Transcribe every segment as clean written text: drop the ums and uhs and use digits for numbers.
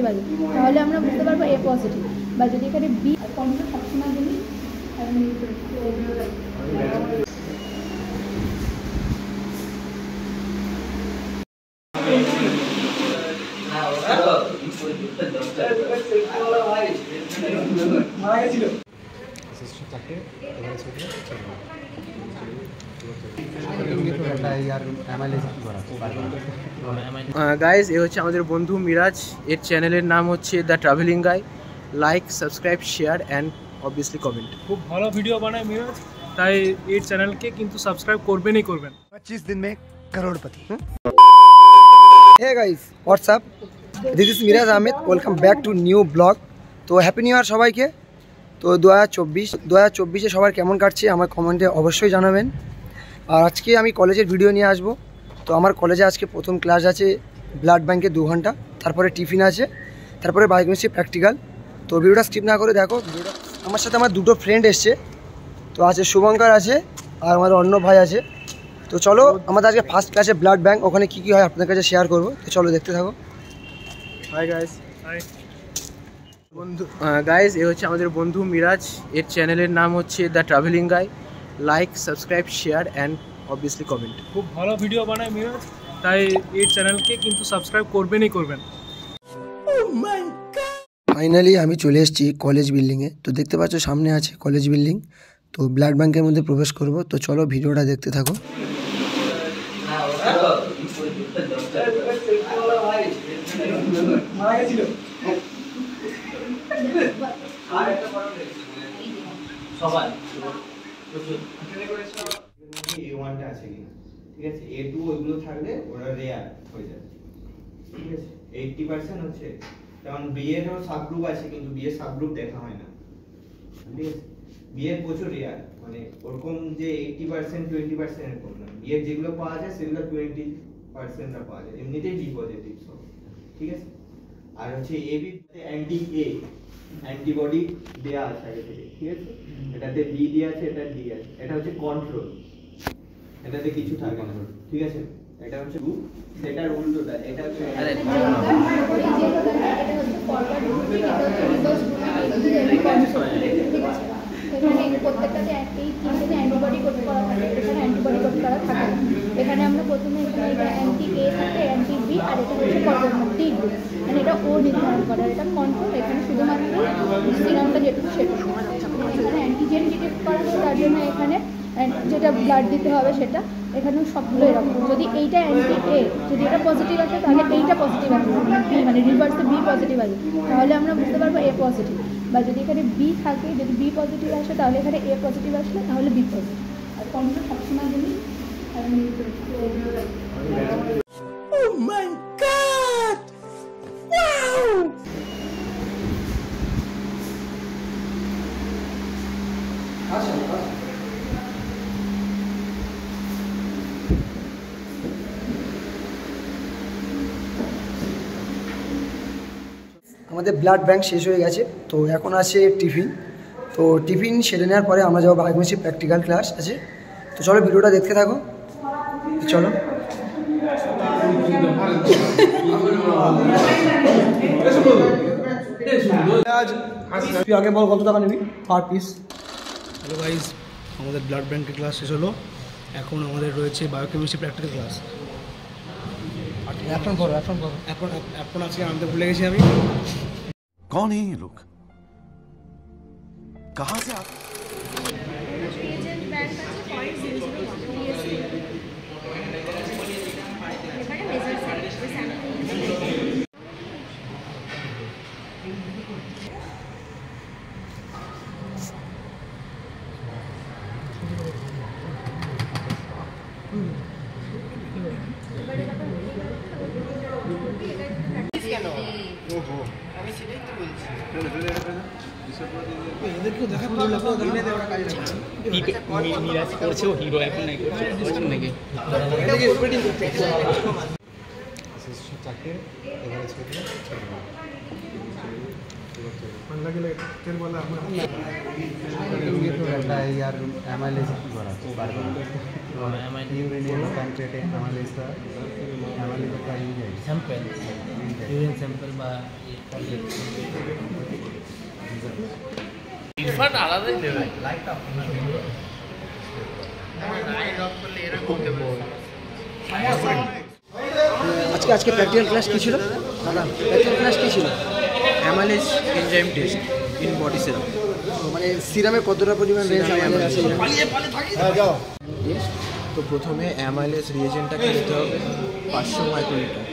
Positive আছে তাহলে আমরা বুঝতে পারবো এ পজিটিভ। বা যদি এখানে বি কন্ট্রোল সবসময় দিই গাইজ এ হচ্ছে আমাদের বন্ধু মিরাজ, এর চ্যানেলের নাম হচ্ছে the travelling guy. Like, subscribe, share and obviously comment. খুব ভালো ভিডিও বানায় মিরাজ, তাই এর চ্যানেলকে কিন্তু সাবস্ক্রাইব করবেনই করবেন। 25 दिन में करोड़पति। Hey guys what's up, this is Miraj Ahmed, welcome back to new blog. তো হ্যাপি নিউ ইয়ার সবাইকে। তো 2024 সবার কেমন কাটছে আমার কমেন্টে অবশ্যই জানাবেন। আর আজকে আমি কলেজের ভিডিও নিয়ে আসব। তো আমার কলেজে আজকে প্রথম ক্লাস আছে ব্লাড ব্যাংকে 2 ঘন্টা, তারপরে টিফিন আছে, তারপরে বায়োকেমিস্ট্রি প্র্যাকটিক্যাল। তো ভিডিওটা স্কিপ না করে দেখো। আমার সাথে আমার দুটো ফ্রেন্ড এসছে, তো আছে শুভঙ্কর আছে আর আমার অন্য ভাই আছে। তো চলো আমাদের আজকে ফার্স্ট ক্লাসে ব্লাড ব্যাংক, ওখানে কী কী হয় আপনাদের কাছে শেয়ার করবো। তো চলো দেখতে থাকো। Hi guys. হাই বন্ধু গাইজ এ হচ্ছে আমাদের বন্ধু মিরাজ, এর চ্যানেলের নাম হচ্ছে the travelling guy. Like, subscribe, share and obviously comment. খুব ভালো ভিডিও বানায় মিরাজ, তাই এর চ্যানেলকে কিন্তু সাবস্ক্রাইব করবেনই করবেন। ফাইনালি আমি চলে এসেছি কলেজ বিল্ডিংয়ে। তো দেখতে পাচ্ছ সামনে আছে কলেজ বিল্ডিং। তো ব্লাড ব্যাংকের মধ্যে প্রবেশ করব। তো চলো ভিডিওটা দেখতে থাকো। A1টা আছে কিনা, ঠিক আছে, A2 ওইগুলো থাকলে ওরা রেয়ার হয়ে যাবে, ঠিক আছে। 80% হচ্ছে, যেমন বি এর সাবগ্রুপ আছে কিন্তু বি এর সাবগ্রুপ দেখা হয় না, ঠিক আছে। বি এর প্রচুর রেয়ার, মানে ওরকম যে 80% 20% এরকম না। বি এর যেগুলো পাওয়া যায় সেগুলো 20% না পাওয়া যায়, এমনিতেই বি পজিটিভ সব, ঠিক আছে। আর হচ্ছে এবি অ্যান্টি এ অ্যান্টিবডি দেয়া আছে আগে থেকে, ঠিক আছে। এটাতে বি দেয়া আছে, এটা ডি আছে। এটা হচ্ছে কন্ট্রোল, এটাতে কিছু থাকে না, ঠিক আছে। এটা হচ্ছে গ্রুপ, সেটার উল্টোটা এটা হচ্ছে এখানে প্রত্যেকটাতে এই তিনটে অ্যান্টিবডি কোড করা থাকে, এখানে অ্যান্টিবডি কোড করা থাকে না। এখানে আমরা প্রথমে এখানে এটা অ্যান্টি এ থাকে, অ্যান্টি বি, আর এটা হচ্ছে কন্ট্রোল ডি গ্রুপ, মানে এটা ও নির্ধারণ করে। আর এটা কন্ট্রোল, এখানে শুধুমাত্র সিরামটা যেটুকু সেটা এখানে অ্যান্টিজেন ডিটেক্ট করা হয়, তার জন্য এখানে যেটা ব্লাড দিতে হবে সেটা এখানেও সবগুলো এরকম। যদি এইটা অ্যান্টি এ, যদি এটা পজিটিভ আসে তাহলে এইটা পজিটিভ আসে, বি মানে রিভার্সে বি পজিটিভ আসে তাহলে আমরা বুঝতে পারবো এ পজিটিভ। বা যদি এখানে বি থাকে, যদি বি পজিটিভ আসে তাহলে এখানে এ পজিটিভ আসলে তাহলে বি পজিটিভ। আর কন্ট্রোল সবসময় দিই আমাদের ব্লাড ব্যাংক শেষ হয়ে গেছে, তো এখন আছে টিফিন। তো টিফিন সেরে নেওয়ার পরে আমরা যাবো বায়োকেমিস্ট্রি প্র্যাকটিক্যাল ক্লাস আছে। তো চলো ভিডিওটা দেখতে থাকো। চলো তুই আগে বল কত টাকা নিবি পার পিস। হ্যালো গাইজ, আমাদের ব্লাড ব্যাংকের ক্লাস শেষ হলো। এখন আমাদের রয়েছে বায়োকেমিস্ট্রি প্র্যাকটিক্যাল ক্লাস। এখন আজকে আনতে ভুলে গেছি আমি। कौन है ये लोग, कहाँ से आप? মিরাজ করছে ও হিরো এখন নাকি করছে নাকি স্যাম্পল ইউরিন স্যাম্পল বা ইরফান আলাদাই নেবে আজকে প্র্যাকটিক্যাল ক্লাস কি ছিল দাদা? প্র্যাকটিক্যাল ক্লাস কি ছিল? Amylase enzyme test in body serum. মানে সিরামে কতটা পরিমাণ রয়েছে? তো প্রথমে অ্যামাইলেজ রিয়েজেন্টটাকে নিতে হবে 500 মাইক্রোলিটার।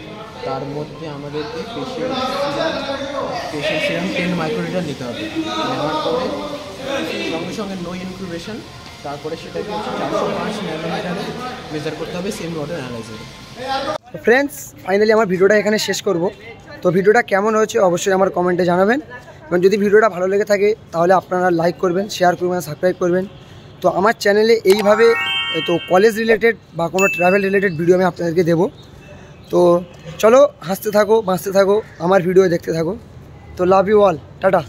তার মধ্যে আমাদেরকে ফেশিয়াল সিরাম 10 মাইক্রোলিটার নিতে হবে। নেওয়ার পরে সঙ্গে সঙ্গে নো ইনকিউবেশন, তারপরে সেটাকে 405 ন্যানোমিটারে মেজার করতে হবে সেম ওয়াটার অ্যানালাইজারে। ফ্রেন্ডস, ফাইনালি আমার ভিডিওটা এখানে শেষ করব। তো ভিডিওটা কেমন হয়েছে অবশ্যই আমার কমেন্টে জানাবেন, এবং যদি ভিডিওটা ভালো লেগে থাকে তাহলে আপনারা লাইক করবেন, শেয়ার করবেন, সাবস্ক্রাইব করবেন। তো আমার চ্যানেলে এইভাবে তো কলেজ রিলেটেড বা কোনো ট্রাভেল রিলেটেড ভিডিও আমি আপনাদেরকে দেবো। তো চলো, হাসতে থাকো, বাঁচতে থাকো, আমার ভিডিও দেখতে থাকো। তো লাভ ইউ অল, টাটা।